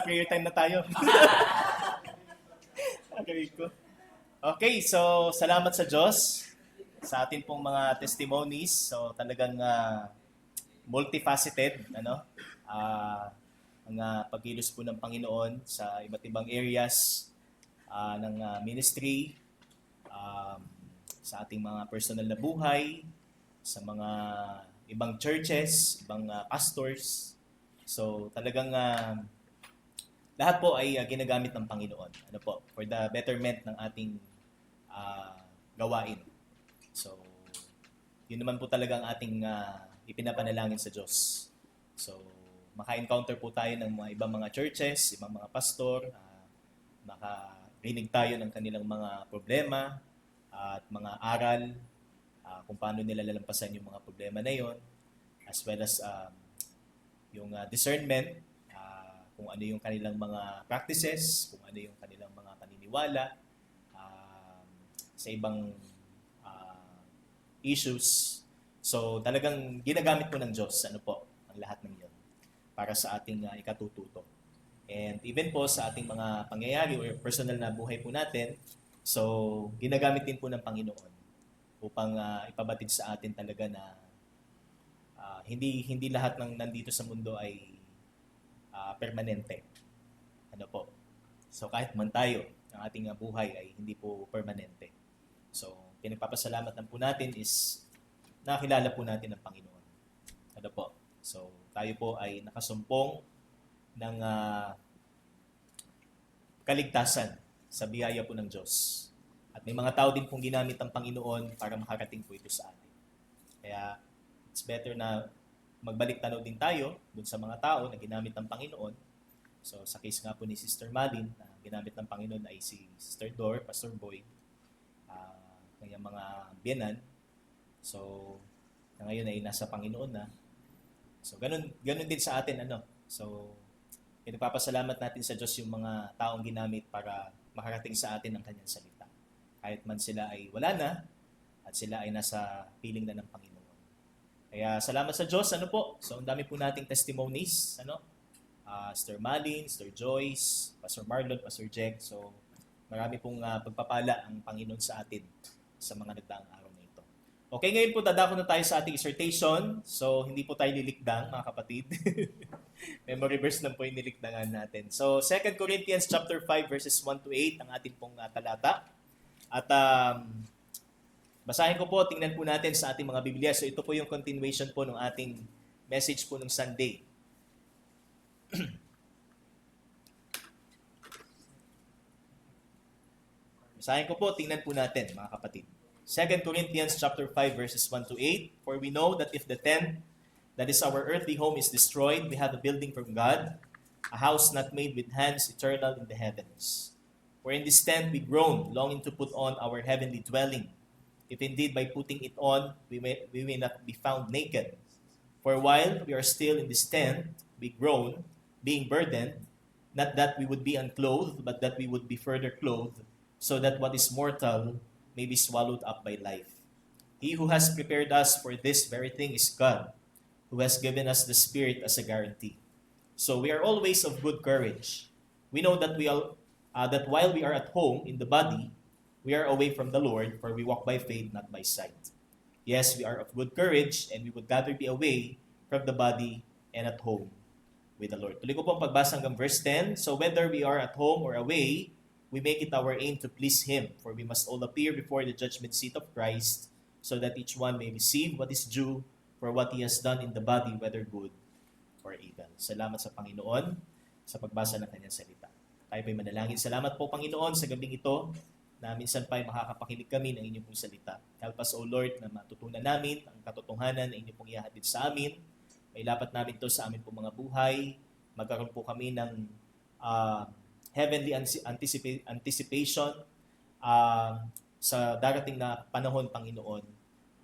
Prayer time na tayo. Okay ko. Okay, so salamat sa Diyos sa atin pong mga testimonies. So talagang multifaceted, ang pagkilos po ng Panginoon sa iba't ibang areas ng ministry, sa ating mga personal na buhay, sa mga ibang churches, ibang pastors. So talagang lahat po ay ginagamit ng Panginoon. For the betterment ng ating gawain. So, yun naman po talaga ang ating ipinapanalangin sa Diyos. So, maka-encounter po tayo ng mga ibang mga churches, ibang mga pastor, makarinig tayo ng kanilang mga problema at mga aral, kung paano nila lalampasan yung mga problema na yon, as well as yung discernment, kung ano yung kanilang mga practices, kung ano yung kanilang mga paniniwala sa ibang issues. So talagang ginagamit po ng Diyos ang lahat ng yon para sa ating ikatututo. And even po sa ating mga pangyayari o personal na buhay po natin, so ginagamit din po ng Panginoon upang ipabatid sa atin talaga na hindi lahat ng nandito sa mundo ay permanente. So kahit man tayo, ang ating buhay ay hindi po permanente. So pinagpapasalamat lang po natin is nakilala po natin ang Panginoon. So tayo po ay nakasumpong ng kaligtasan sa biyaya po ng Diyos. At may mga tao din pong ginamit ang Panginoon para makarating po ito sa atin. Kaya it's better na magbalik tanaw din tayo dun sa mga tao na ginamit ng Panginoon. So sa case nga po ni Sister Malin, na ginamit ng Panginoon ay si Sister Dor, Pastor Boy, kanyang mga biyanan. So na ngayon ay nasa Panginoon na. So ganun din sa atin So pinagpapasalamat natin sa Diyos yung mga taong ginamit para makarating sa atin ang kanyang salita. Kahit man sila ay wala na at sila ay nasa piling na ng Panginoon. Kaya salamat sa Diyos, So, ang dami po nating testimonies, Sister Malin, Sister Joyce, Pastor Marlon, Pastor Jack. So, marami pong pagpapala ang Panginoon sa atin sa mga nagdaang araw na ito. Okay, ngayon po dadako na tayo sa ating exhortation. So, hindi po tayo lilikdang, mga kapatid. Memory verse lang po yung nilikdangan natin. So, 2 Corinthians chapter 5 verses 1 to 8 ang ating pong talata. At basahin ko po, tingnan po natin sa ating mga Biblia. So ito po yung continuation po ng ating message po ng Sunday. Basahin ko po, tingnan po natin mga kapatid. 2 Corinthians chapter 5 verses 1 to 8. For we know that if the tent that is our earthly home is destroyed, we have a building from God, a house not made with hands, eternal in the heavens. For in this tent we groan, longing to put on our heavenly dwelling. If indeed by putting it on, we may not be found naked. For while we are still in this tent, we groan, being burdened, not that we would be unclothed, but that we would be further clothed, so that what is mortal may be swallowed up by life. He who has prepared us for this very thing is God, who has given us the Spirit as a guarantee. So we are always of good courage. We know that that while we are at home in the body, we are away from the Lord, for we walk by faith, not by sight. Yes, we are of good courage, and we would rather be away from the body and at home with the Lord. Tuloy ko po ang pagbasa hanggang verse 10. So whether we are at home or away, we make it our aim to please Him, for we must all appear before the judgment seat of Christ, so that each one may receive what is due for what he has done in the body, whether good or evil. Salamat sa Panginoon sa pagbasa ng kanyang salita. Tayo po'y manalangin. Salamat po, Panginoon, sa gabing ito, na minsan pa'y makakapakinig kami ng inyong pong salita. Help us, O Lord, na matutunan namin ang katotohanan na inyong pong ihahatid sa amin. May lapat namin ito sa amin pong mga buhay. Magkaroon po kami ng heavenly anticipation sa darating na panahon, Panginoon,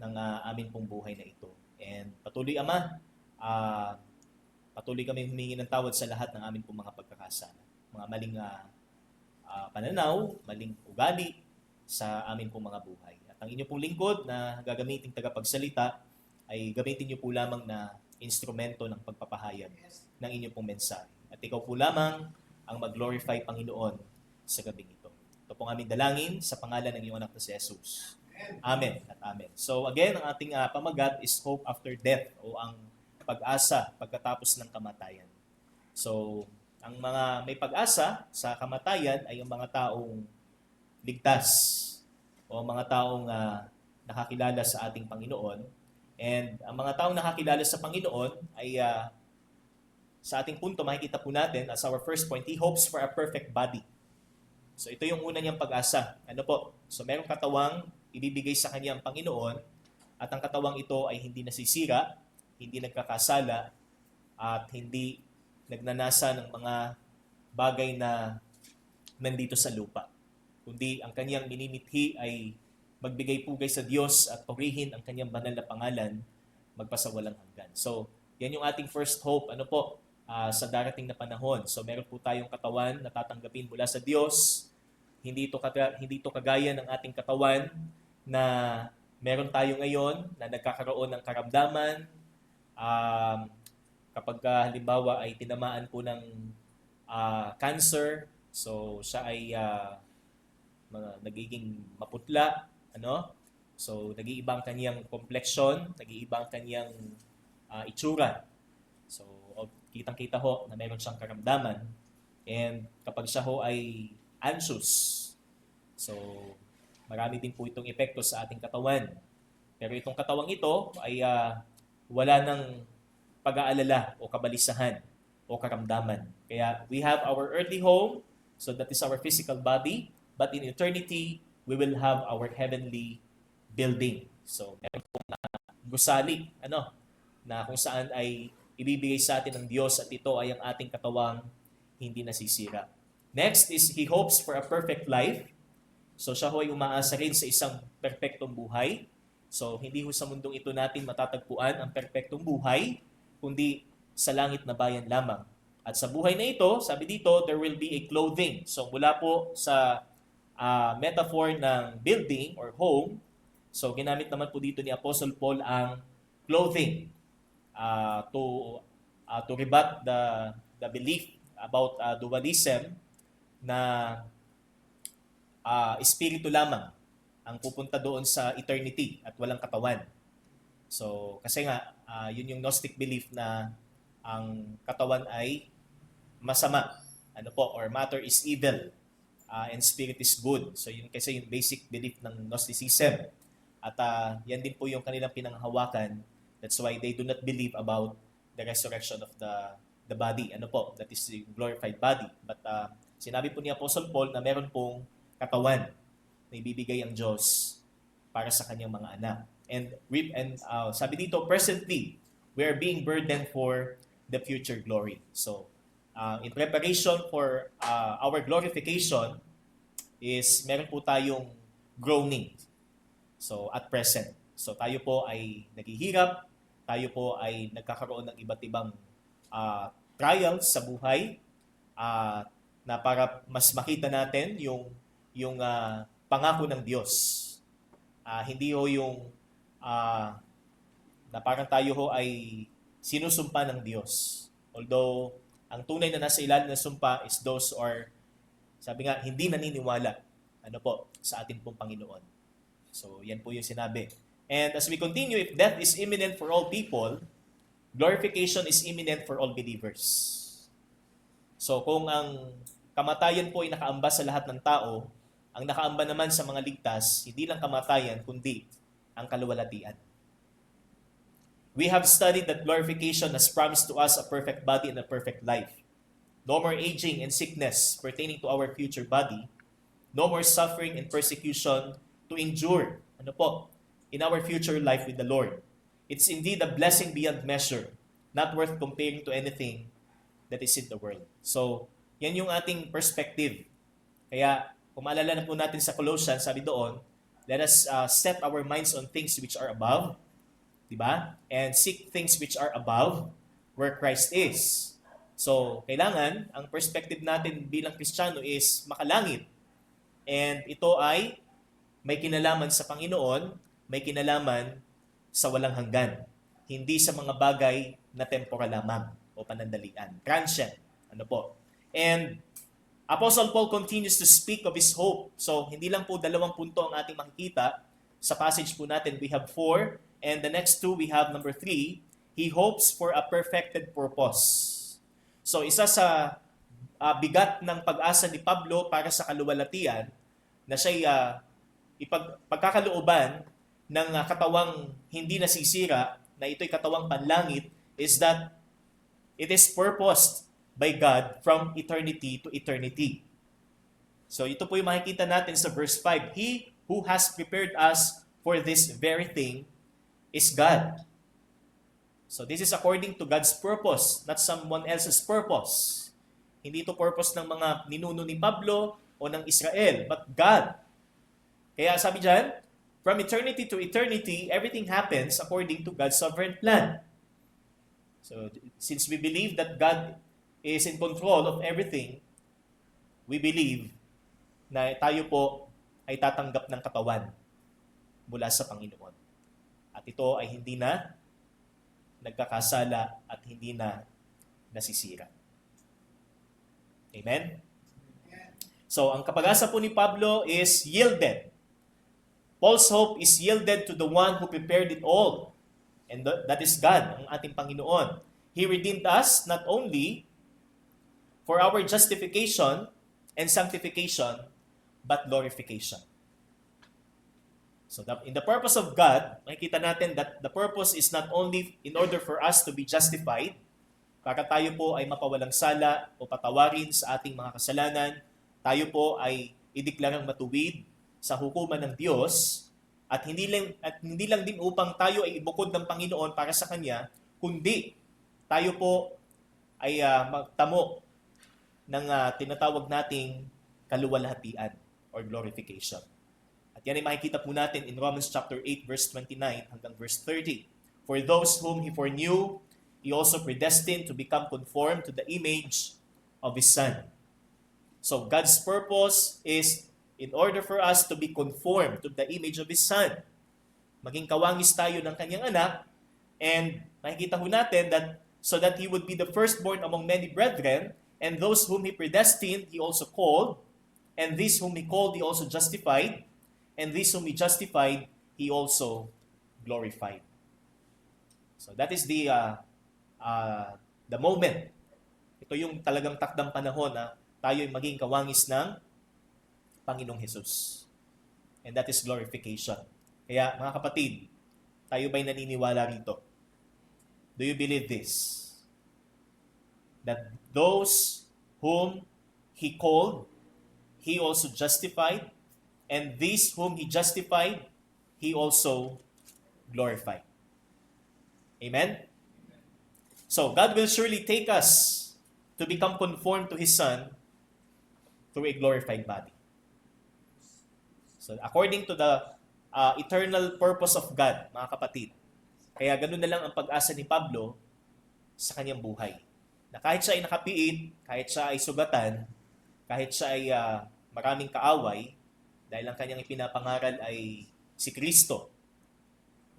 ng amin pong buhay na ito. And patuloy, Ama, patuloy kami humingi ng tawad sa lahat ng amin pong mga pagkakasala. Mga maling pananaw, maling ugali sa amin pong mga buhay. At ang inyong pong lingkod na gagamitin tagapagsalita ay gamitin niyo po lamang na instrumento ng pagpapahayag ng inyong pong mensahe. At ikaw po lamang ang mag-glorify Panginoon sa gabing ito. Ito pong aming dalangin sa pangalan ng iyong anak na si Jesus. Amen at amen. So again, ang ating pamagat is hope after death o ang pag-asa pagkatapos ng kamatayan. So, ang mga may pag-asa sa kamatayan ay ang mga taong ligtas o mga taong nakakilala sa ating Panginoon. And ang mga taong nakakilala sa Panginoon ay sa ating punto, makikita po natin as our first point, He hopes for a perfect body. So ito yung una niyang pag-asa. Ano po? So merong katawang ibibigay sa kanya ang Panginoon at ang katawang ito ay hindi nasisira, hindi nagkakasala, at hindi nagnanasa ng mga bagay na nandito sa lupa. Kundi ang kanyang minimithi ay magbigay pugay sa Diyos at purihin ang kanyang banal na pangalan magpasawalang hanggan. So, yan yung ating first hope. Ano po? Sa darating na panahon. So, meron po tayong katawan na tatanggapin mula sa Diyos. Hindi ito kagaya ng ating katawan na meron tayo ngayon na nagkakaroon ng karamdaman. Kapag halimbawa ay tinamaan po ng cancer, so siya ay nagiging maputla, ano? So nag-iiba ang kanyang complexion, nag-iiba ang kanyang itsura. So kitang-kita ho na meron siyang karamdaman. And kapag siya ho ay anxious, so marami din po itong epekto sa ating katawan. Pero itong katawang ito ay wala ng pag-aalala o kabalisahan o karamdaman. Kaya we have our earthly home, so that is our physical body, but in eternity, we will have our heavenly building. So, meron pong gusali, na kung saan ay ibibigay sa atin ng Diyos at ito ay ang ating katawang hindi nasisira. Next is He hopes for a perfect life. So, siya ho ay umaasa rin sa isang perpektong buhay. So, hindi ho sa mundong ito natin matatagpuan ang perpektong buhay, kundi sa langit na bayan lamang. At sa buhay na ito, sabi dito, there will be a clothing. So mula po sa metaphor ng building or home, so ginamit naman po dito ni Apostle Paul ang clothing to rebut the belief about dualism na espiritu lamang ang pupunta doon sa eternity at walang katawan. So, kasi nga, yun yung Gnostic belief na ang katawan ay masama, or matter is evil, and spirit is good. So, yun kasi yung basic belief ng Gnosticism. At yan din po yung kanilang pinanghawakan. That's why they do not believe about the resurrection of the body. That is the glorified body. But sinabi po ni Apostle Paul na meron pong katawan na ibibigay ang Diyos para sa kanyang mga anak. And sabi dito, presently, we are being burdened for the future glory. So, in preparation for our glorification is meron po tayong groaning. So, at present. So, tayo po ay naghihirap, tayo po ay nagkakaroon ng iba't ibang trials sa buhay na para mas makita natin yung pangako ng Diyos. Hindi ho yung na parang tayo ho ay sinusumpa ng Diyos. Although, ang tunay na nasa ilalim ng sumpa is those or, sabi nga, hindi naniniwala sa ating pong Panginoon. So, yan po yung sinabi. And as we continue, if death is imminent for all people, glorification is imminent for all believers. So, kung ang kamatayan po ay nakaamba sa lahat ng tao, ang nakaamba naman sa mga ligtas, hindi lang kamatayan, kundi ang kaluwalhatian. We have studied that glorification has promised to us a perfect body and a perfect life. No more aging and sickness pertaining to our future body. No more suffering and persecution to endure in our future life with the Lord. It's indeed a blessing beyond measure, not worth comparing to anything that is in the world. So, yan yung ating perspective. Kaya, kung maalala na po natin sa Colossians, sabi doon, let us set our minds on things which are above, diba? And seek things which are above where Christ is. So, kailangan, ang perspective natin bilang Kristiyano is makalangit. And ito ay may kinalaman sa Panginoon, may kinalaman sa walang hanggan. Hindi sa mga bagay na temporal lamang o panandalian. Transient. And Apostle Paul continues to speak of his hope. So, hindi lang po 2 punto ang ating makikita. Sa passage po natin, we have 4. And the next 2, we have number 3. He hopes for a perfected purpose. So, isa sa bigat ng pag-asa ni Pablo para sa kaluwalhatian na siya'y pagkakalooban ng katawang hindi nasisira, na ito'y katawang panlangit, is that it is purposed by God from eternity to eternity. So ito po yung makikita natin sa verse 5. He who has prepared us for this very thing is God. So this is according to God's purpose, not someone else's purpose. Hindi ito purpose ng mga ninuno ni Pablo o ng Israel, but God. Kaya sabi dyan, from eternity to eternity, everything happens according to God's sovereign plan. So since we believe that God is in control of everything, we believe na tayo po ay tatanggap ng katawan mula sa Panginoon. At ito ay hindi na nagkakasala at hindi na nasisira. Amen? So, ang kapag-asa po ni Pablo is yielded. Paul's hope is yielded to the one who prepared it all. And that is God, ang ating Panginoon. He redeemed us not only for our justification and sanctification, but glorification. So in the purpose of God, makikita natin that the purpose is not only in order for us to be justified, para tayo po ay mapawalang sala o patawarin sa ating mga kasalanan, tayo po ay ideklarang matuwid sa hukuman ng Diyos, at hindi lang din upang tayo ay ibukod ng Panginoon para sa Kanya, kundi tayo po ay magtamo ng tinatawag nating kaluwalhatian or glorification. At yan ay makikita po natin in Romans chapter 8 verse 29 hanggang verse 30. For those whom He foreknew, He also predestined to become conformed to the image of His Son. So God's purpose is in order for us to be conformed to the image of His Son. Maging kawangis tayo ng Kanyang anak, and makikita po natin that so that He would be the firstborn among many brethren, and those whom He predestined, He also called, and these whom He called, He also justified, and these whom He justified, He also glorified. So that is the moment. Ito yung talagang takdang panahon na tayo ay maging kawangis ng Panginoong Jesus. And that is glorification. Kaya mga kapatid, tayo ba'y naniniwala rito? Do you believe this? That those whom He called, He also justified, and these whom He justified, He also glorified. Amen? So, God will surely take us to become conformed to His Son through a glorified body. So, according to the eternal purpose of God, mga kapatid, kaya ganun na lang ang pag-asa ni Pablo sa kanyang buhay. Na kahit siya ay nakapiit, kahit siya ay sugatan, kahit siya ay maraming kaaway, dahil ang kanyang ipinapangaral ay si Kristo.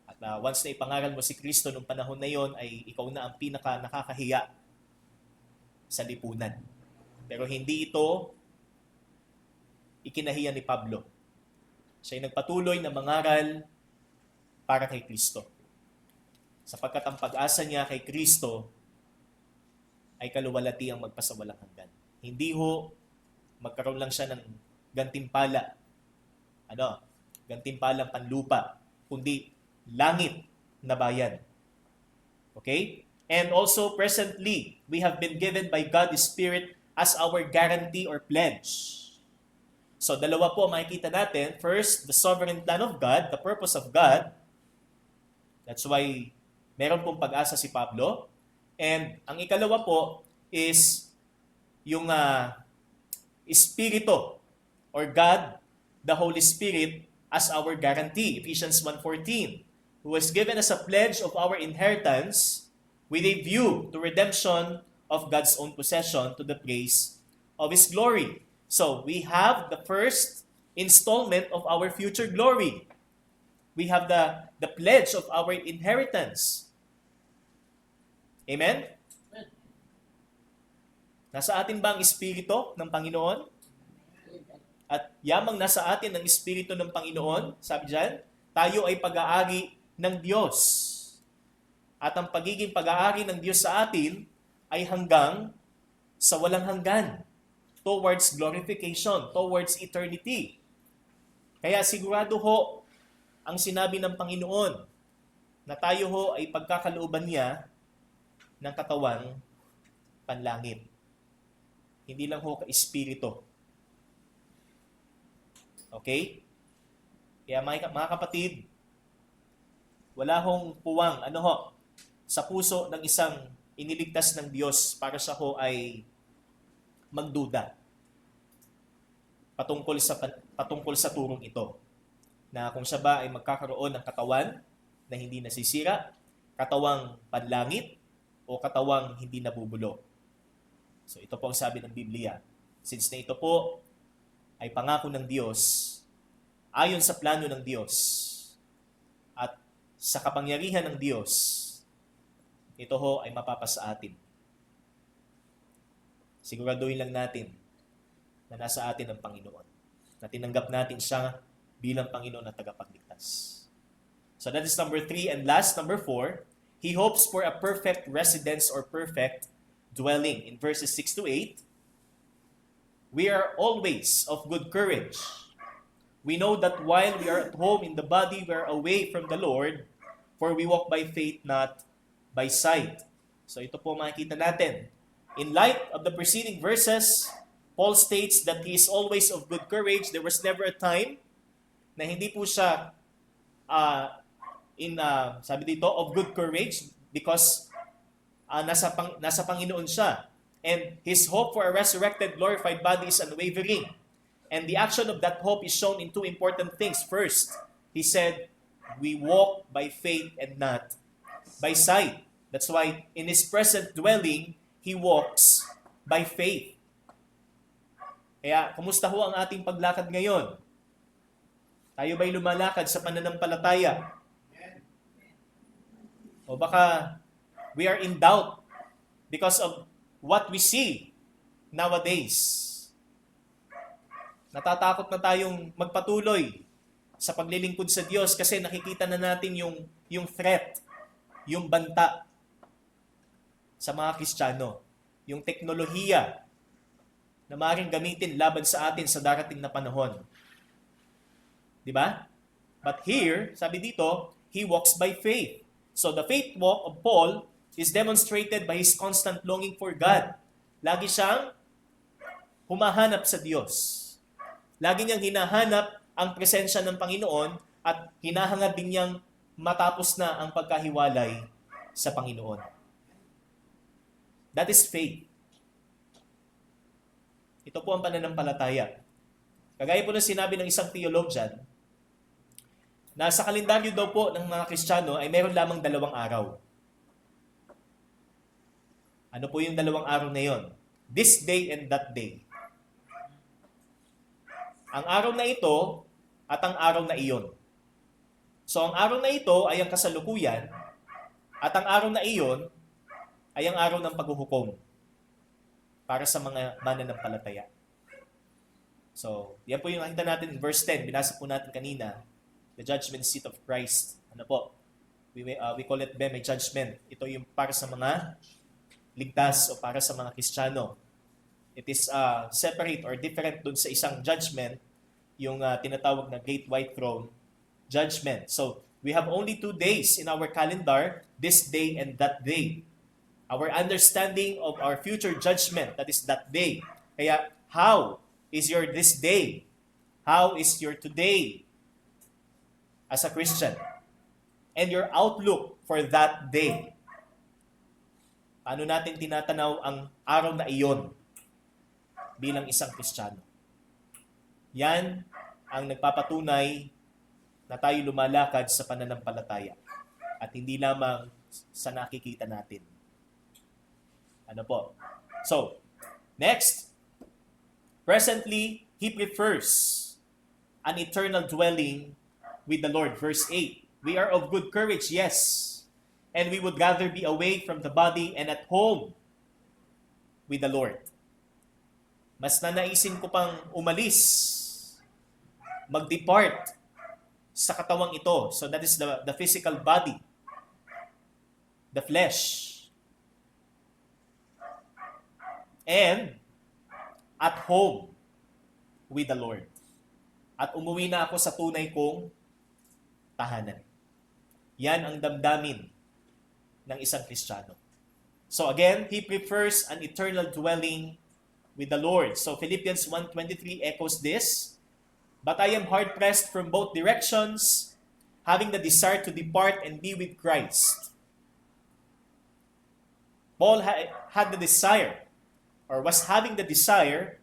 At once na ipangaral mo si Kristo nung panahon na yon, ay ikaw na ang pinaka nakakahiya sa lipunan. Pero hindi ito ikinahiya ni Pablo. Siya ay nagpatuloy na mangaral para kay Kristo. Sapagkat ang pag-asa niya kay Kristo ay kaluwalhati ang magpasawalang hanggan. Hindi ho magkaroon lang siya ng gantimpala, gantimpalang panlupa, kundi langit na bayan. Okay? And also, presently, we have been given by God the Spirit as our guarantee or pledge. So, dalawa po makikita natin. First, the sovereign plan of God, the purpose of God. That's why meron pong pag-asa si Pablo. And ang ikalawa po is yung Espiritu or God, the Holy Spirit, as our guarantee. Ephesians 1:14, who has given us a pledge of our inheritance with a view to redemption of God's own possession to the praise of His glory. So, we have the first installment of our future glory. We have the pledge of our inheritance. Amen? Nasa atin ba ang Espiritu ng Panginoon? At yamang nasa atin ang Espiritu ng Panginoon, sabi dyan, tayo ay pag-aari ng Diyos. At ang pagiging pag-aari ng Diyos sa atin ay hanggang sa walang hanggan, towards glorification, towards eternity. Kaya sigurado ho ang sinabi ng Panginoon na tayo ho ay pagkakalooban niya ng katawang panlangit. Hindi lang ho ka-espiritu. Okay? Kaya mga kapatid, wala hong puwang, sa puso ng isang iniligtas ng Diyos para siya ho ay magduda patungkol sa turong ito. Na kung siya ba ay magkakaroon ng katawan na hindi nasisira, katawang panlangit, o katawang hindi nabubulok. So ito po ang sabi ng Biblia. Since na ito po ay pangako ng Diyos, ayon sa plano ng Diyos, at sa kapangyarihan ng Diyos, ito ho ay mapapasa atin. Siguraduhin lang natin na nasa atin ang Panginoon. Na tinanggap natin siya bilang Panginoon at tagapagligtas. So that is number 3. And last, number 4, he hopes for a perfect residence or perfect dwelling. In verses 6 to 8, we are always of good courage. We know that while we are at home in the body, we are away from the Lord, for we walk by faith, not by sight. So ito po makikita natin. In light of the preceding verses, Paul states that he is always of good courage. There was never a time na hindi po siya sabi dito, of good courage because nasa Panginoon siya. And his hope for a resurrected, glorified body is unwavering. And the action of that hope is shown in two important things. First, he said, we walk by faith and not by sight. That's why in his present dwelling, he walks by faith. Kaya, kumusta ho ang ating paglakad ngayon? Tayo ba'y lumalakad sa pananampalataya? O baka we are in doubt because of what we see nowadays. Natatakot na tayong magpatuloy sa paglilingkod sa Diyos kasi nakikita na natin yung threat, yung banta sa mga Kristiyano, yung teknolohiya na maaaring gamitin laban sa atin sa darating na panahon. Di ba? But here, sabi dito, he walks by faith. So the faith walk of Paul is demonstrated by his constant longing for God. Lagi siyang humahanap sa Diyos. Lagi niyang hinahanap ang presensya ng Panginoon at hinahangad din niyang matapos na ang pagkahiwalay sa Panginoon. That is faith. Ito po ang pananampalataya. Kagaya po ng sinabi ng isang theologian, na sa kalendaryo daw po ng mga Kristiyano ay meron lamang 2 araw. Ano po yung 2 araw na yon? This day and that day. Ang araw na ito at ang araw na iyon. So ang araw na ito ay ang kasalukuyan at ang araw na iyon ay ang araw ng paghuhukom para sa mga mananampalataya. So, yan po yung nakita natin in verse 10. Binasa po natin kanina. The judgment seat of Christ. Ano po? We call it Bema judgment. Ito yung para sa mga ligtas o para sa mga Kristiyano. It is separate or different dun sa isang judgment, yung tinatawag na Great White Throne judgment. So, we have only 2 days in our calendar, this day and that day. Our understanding of our future judgment, that is that day. Kaya, how is your this day? How is your today as a Christian? And your outlook for that day. Paano natin tinatanaw ang araw na iyon bilang isang Kristiyano? Yan ang nagpapatunay na tayo lumalakad sa pananampalataya at hindi lamang sa nakikita natin. Ano po? So, next, presently, he prefers an eternal dwelling with the Lord. Verse 8, we are of good courage, yes, and we would rather be away from the body and at home with the Lord. Mas nanaisin ko pang umalis, mag-depart sa katawang ito. So that is the physical body, the flesh. And at home with the Lord. At umuwi na ako sa tunay kong tahanan. Yan ang damdamin ng isang Kristiyano. So again, he prefers an eternal dwelling with the Lord. So Philippians 1:23 echoes this. But I am hard-pressed from both directions, having the desire to depart and be with Christ. Paul had the desire, or was having the desire,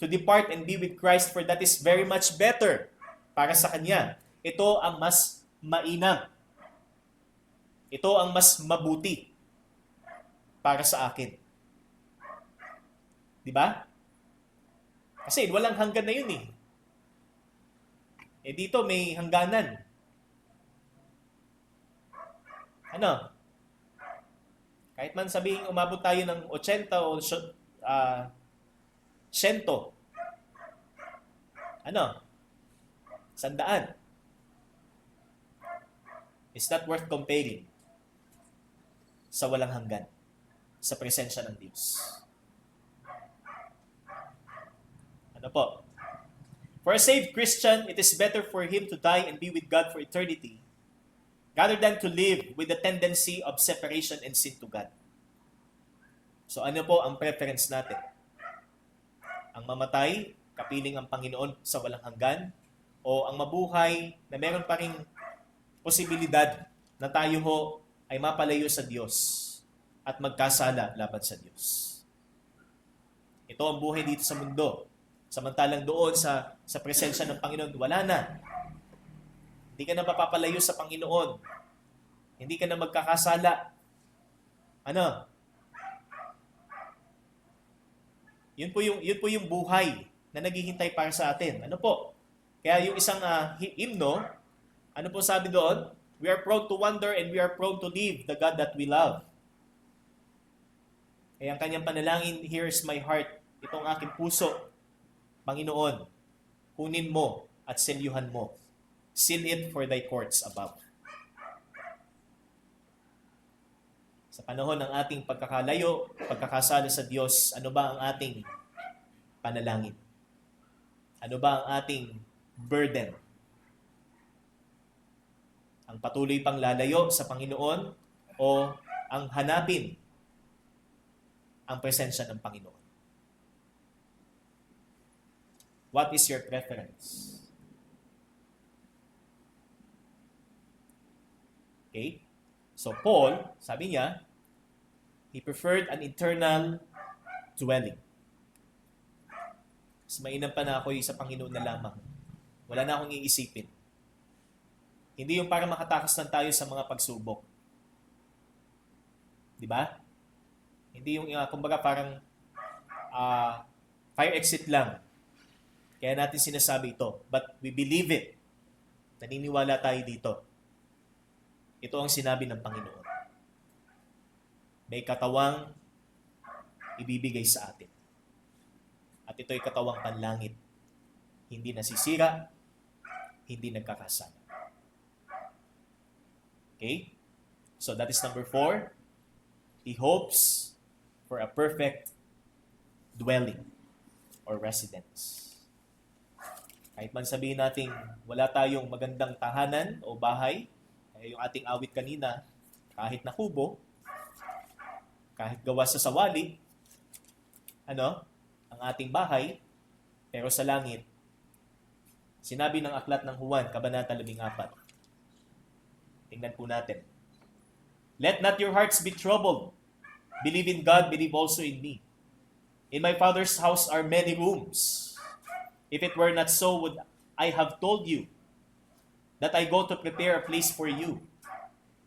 to depart and be with Christ, for that is very much better para sa kanya. Ito ang mas mainam. Ito ang mas mabuti para sa akin. Di ba? Kasi walang hanggan na yun eh. Eh dito may hangganan. Ano? Kahit man sabihin umabot tayo ng 80 o 100. Ano? 100. Is that worth comparing sa walang hanggan, sa presensya ng Diyos? Ano po? For a saved Christian, it is better for him to die and be with God for eternity rather than to live with the tendency of separation and sin to God. So ano po ang preference natin? Ang mamatay, kapiling ang Panginoon sa walang hanggan, o ang mabuhay na meron pa ring posibilidad na tayo ho ay mapalayo sa Diyos at magkasala laban sa Diyos? Ito ang buhay dito sa mundo. Samantalang doon sa presensya ng Panginoon, wala na. Hindi ka na mapapalayo sa Panginoon. Hindi ka na magkakasala. Ano? Yun po yung buhay na naghihintay para sa atin. Ano po? Kaya yung isang hymno, ano po sabi doon? We are prone to wander and we are prone to leave the God that we love. Kaya ang kanyang panalangin, here's my heart, itong aking puso. Panginoon, kunin mo at selyuhan mo. Seal it for thy courts above. Sa panahon ng ating pagkakalayo, pagkakasala sa Diyos, ano ba ang ating panalangin? Ano ba ang ating burden? Ang patuloy pang lalayo sa Panginoon o ang hanapin ang presensya ng Panginoon? What is your preference? Okay? So Paul, sabi niya, he preferred an eternal dwelling. Mas mainam pa na ako sa Panginoon na lamang. Wala na akong iisipin. Hindi yung para makatakas lang tayo sa mga pagsubok. Di ba? Hindi yung, kumbaga parang fire exit lang. Kaya natin sinasabi ito. But we believe it. Naniniwala tayo dito. Ito ang sinabi ng Panginoon. May katawang ibibigay sa atin. At ito'y katawang panlangit. Hindi nasisira, hindi nagkakasala. Okay? So that is number 4. He hopes for a perfect dwelling or residence. Kahit man sabihin natin wala tayong magandang tahanan o bahay, yung ating awit kanina, kahit na kubo, kahit gawa sa sawali, ang ating bahay, pero sa langit, sinabi ng aklat ng Juan, Kabanata 14. Tingnan po natin. Let not your hearts be troubled. Believe in God, believe also in me. In my Father's house are many rooms. If it were not so, would I have told you that I go to prepare a place for you?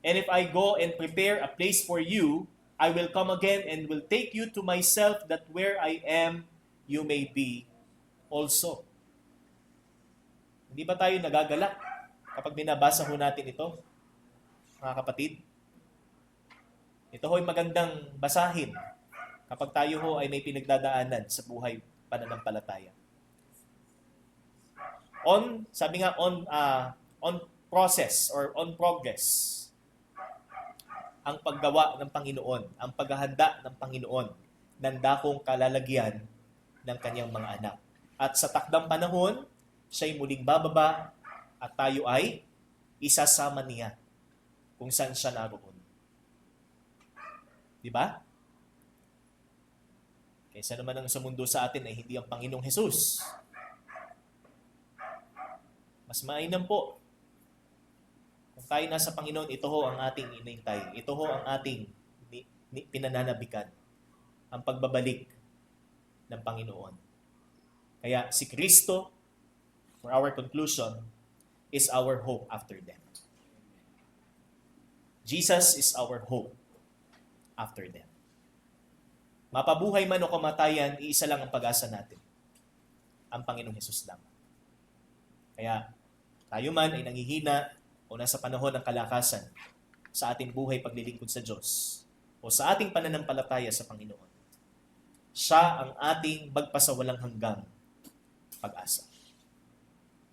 And if I go and prepare a place for you, I will come again and will take you to myself, that where I am, you may be also. Hindi ba tayo nagagalak kapag binabasa ho natin ito, mga kapatid? Ito ho'y magandang basahin kapag tayo ho ay may pinagdadaanan sa buhay pananampalataya. Sabi nga, on process or on progress ang paggawa ng Panginoon, ang paghahanda ng Panginoon ng dakong kalalagyan ng kanyang mga anak. At sa takdang panahon, siya'y muling bababa at tayo ay isasama niya kung saan siya naroon. Di ba? Kaysa naman ang sa mundo sa atin ay hindi ang Panginoong Hesus. Mas mainam po. Kung tayo nasa Panginoon, ito ho ang ating inintay. Ito ho ang ating pinananabikan. Ang pagbabalik ng Panginoon. Kaya si Kristo, for our conclusion, is our hope after death. Jesus is our hope after death. Mapabuhay man o kamatayan, iisa lang ang pag-asa natin. Ang Panginoong Hesus lang. Kaya tayo man ay nanghihina o nasa panahon ng kalakasan sa ating buhay paglilingkod sa Diyos o sa ating pananampalataya sa Panginoon. Siya ang ating magpasawalang hanggang pag-asa.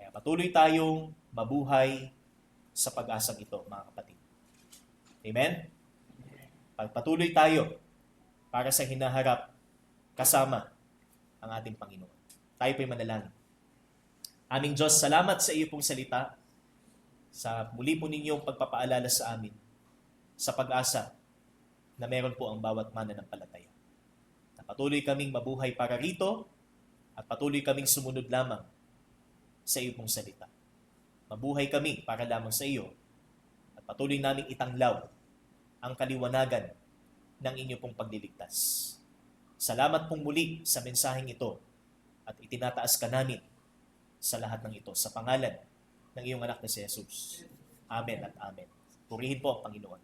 Kaya patuloy tayong mabuhay sa pag-asang ito, mga kapatid. Amen? Pagpatuloy tayo para sa hinaharap kasama ang ating Panginoon. Tayo po'y manalangin. Aming Diyos, salamat sa iyo pong salita, sa muli po ninyong pagpapaalala sa amin, sa pag-asa na meron po ang bawat mananampalataya. Na patuloy kaming mabuhay para rito at patuloy kaming sumunod lamang sa iyo pong salita. Mabuhay kami para lamang sa iyo at patuloy naming itanglaw ang kaliwanagan ng inyo pong pagliligtas. Salamat pong muli sa mensaheng ito at itinataas ka namin sa lahat ng ito sa pangalan ng iyong anak na si Jesus. Amen at amen. Purihin po ang Panginoon.